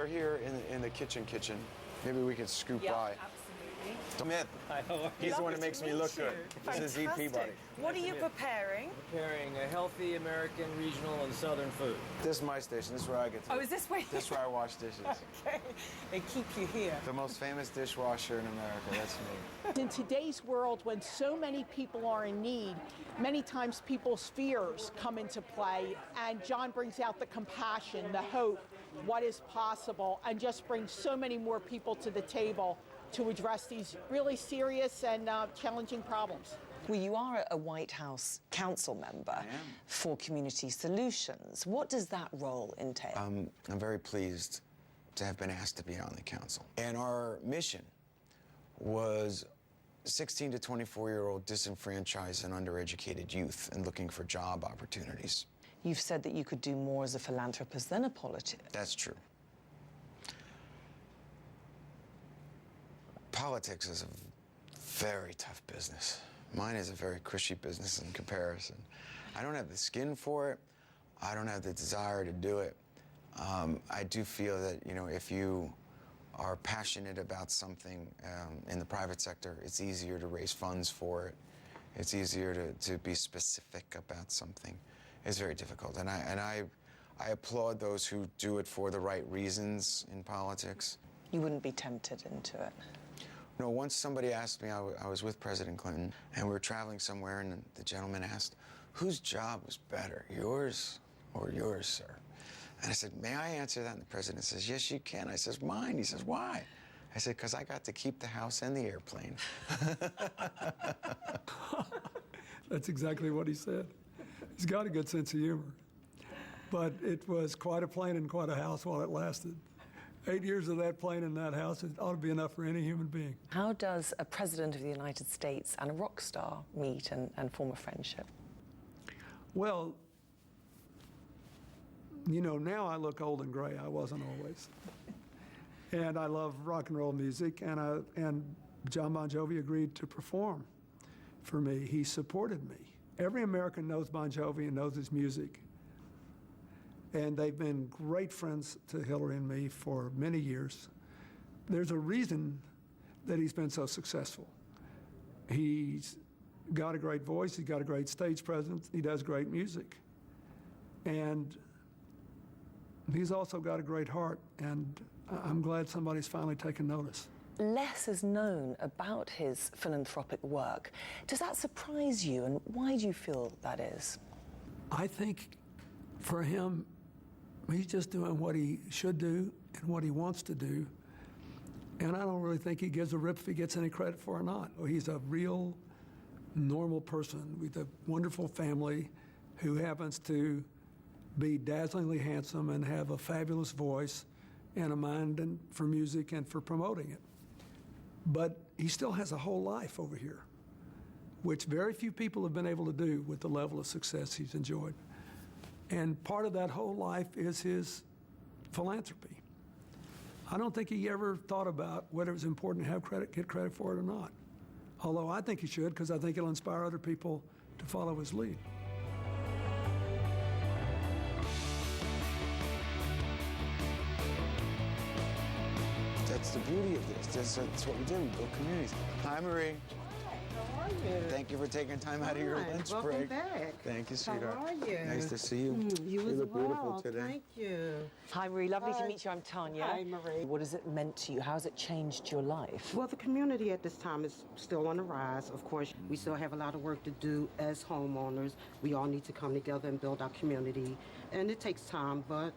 are here in the kitchen. Maybe we can scoop by. Absolutely. Smith. Hi, how are you? He's the one who makes me look good. Fantastic. This is EP Buddy. What are you preparing? Preparing a healthy American, regional, and southern food. This is my station. This is where I get to. Oh, is this where? This is where I wash dishes. Okay. They keep you here. The most famous dishwasher in America. That's me. In today's world, when so many people are in need, many times people's fears come into play, and Jon brings out the compassion, the hope, what is possible, and just brings so many more people to the table to address these really serious and challenging problems. Well, you are a White House council member for Community Solutions. What does that role entail? I'm very pleased to have been asked to be on the council. And our mission was 16 to 24-year-old disenfranchised and undereducated youth and looking for job opportunities. You've said that you could do more as a philanthropist than a politician. That's true. Politics is a very tough business. Mine is a very cushy business in comparison. I don't have the skin for it. I don't have the desire to do it. I do feel that, you know, if you are passionate about something in the private sector, it's easier to raise funds for it. It's easier to be specific about something. It's very difficult, and I applaud those who do it for the right reasons in politics. You wouldn't be tempted into it? No, once somebody asked me, I was with President Clinton, and we were traveling somewhere, and the gentleman asked, whose job was better, yours or yours, sir? And I said, may I answer that? And the president says, yes, you can. I says, mine. He says, why? I said, because I got to keep the house and the airplane. That's exactly what he said. He's got a good sense of humor. But it was quite a plane and quite a house while it lasted. 8 years of that plane and that house, it ought to be enough for any human being. How does a president of the United States and a rock star meet and form a friendship? Well, you know, now I look old and gray. I wasn't always. And I love rock and roll music, and Jon Bon Jovi agreed to perform for me. He supported me. Every American knows Bon Jovi and knows his music. And they've been great friends to Hillary and me for many years. There's a reason that he's been so successful. He's got a great voice, he's got a great stage presence, he does great music. And he's also got a great heart, and I'm glad somebody's finally taken notice. Less is known about his philanthropic work. Does that surprise you, and why do you feel that is? I think for him, he's just doing what he should do and what he wants to do. And I don't really think he gives a rip if he gets any credit for it or not. He's a real normal person with a wonderful family who happens to be dazzlingly handsome and have a fabulous voice and a mind for music and for promoting it. But he still has a whole life over here, which very few people have been able to do with the level of success he's enjoyed. And part of that whole life is his philanthropy. I don't think he ever thought about whether it was important to have get credit for it or not. Although I think he should, because I think it'll inspire other people to follow his lead. That's the beauty of this. That's what we do. We build communities. Hi, Marie. How are you? Thank you for taking time out of your lunch Welcome break. back. Thank you, sweetheart. How are you? Nice to see you. You as look well. beautiful today. Thank you. Hi, Marie. Lovely Hi. to meet you. I'm Tanya. Hi, Marie. What has it meant to you? How has it changed your life? Well, the community at this time is still on the rise. Of course, we still have a lot of work to do as homeowners. We all need to come together and build our community. And it takes time, but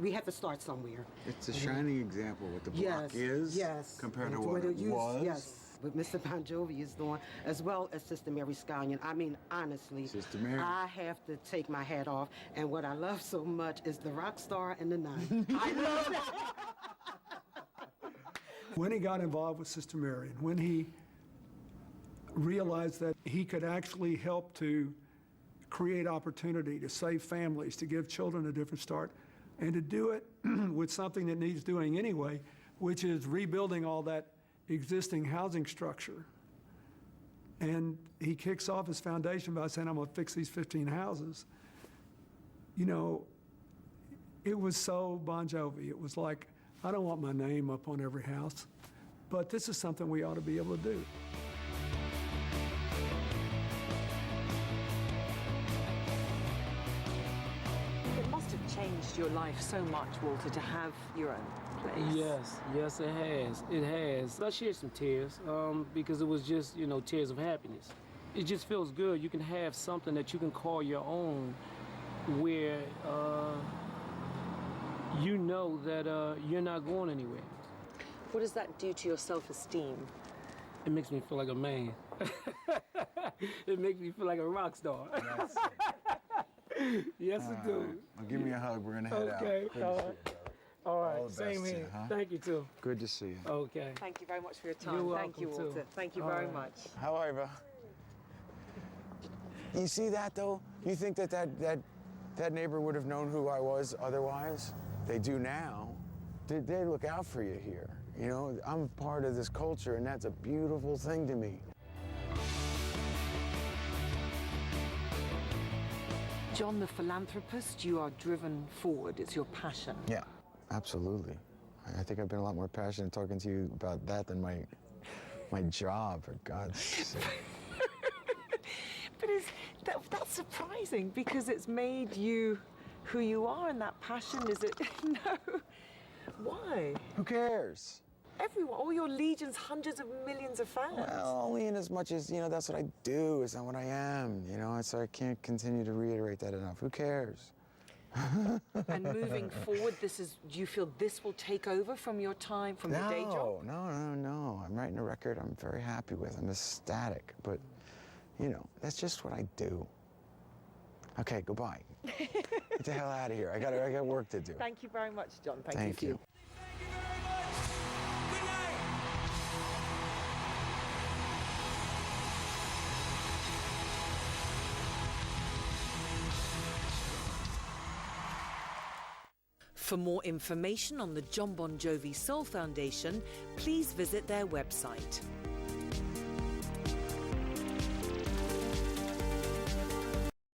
we have to start somewhere. It's a shining example what the block is compared to what it was. Yes. What Mr. Bon Jovi is doing, as well as Sister Mary Scallion. I mean, honestly, Sister Mary. I have to take my hat off. And what I love so much is the rock star and the nun. I love that. When he got involved with Sister Mary, and when he realized that he could actually help to create opportunity, to save families, to give children a different start, and to do it with something that needs doing anyway, which is rebuilding all that existing housing structure. And he kicks off his foundation by saying, I'm going to fix these 15 houses. You know, it was so Bon Jovi. It was like, I don't want my name up on every house, but this is something we ought to be able to do. It must have changed your life so much, Walter, to have your own place. Yes, it has. It has. I shed some tears because it was just, tears of happiness. It just feels good. You can have something that you can call your own where you know that you're not going anywhere. What does that do to your self-esteem? It makes me feel like a man. It makes me feel like a rock star. Yes, it do. Well, give me a hug. We're going to head out. Okay. Good to see you, brother. All right. All the Same best to here. you, huh? Thank you, too. Good to see you. Okay. Thank you very much for your time. You're Thank you, welcome, Walter. too. Thank you All very right. much. However, you see that, though? You think that neighbor would have known who I was otherwise? They do now. They look out for you here. I'm part of this culture, and that's a beautiful thing to me. Jon, the philanthropist, you are driven forward. It's your passion. Yeah, absolutely. I think I've been a lot more passionate talking to you about that than my job, for God's sake. But that's surprising because it's made you who you are, and that passion, is it? No. Why? Who cares? Everyone, all your legions, hundreds of millions of fans. Well, only in as much as, that's what I do. It's not what I am, So I can't continue to reiterate that enough. Who cares? And moving forward, do you feel this will take over from your time, from your day job? No. I'm writing a record I'm very happy with. I'm ecstatic, but, that's just what I do. Okay, goodbye. Get the hell out of here. I got work to do. Thank you very much, Jon. Thank you. For more information on the Jon Bon Jovi Soul Foundation, please visit their website.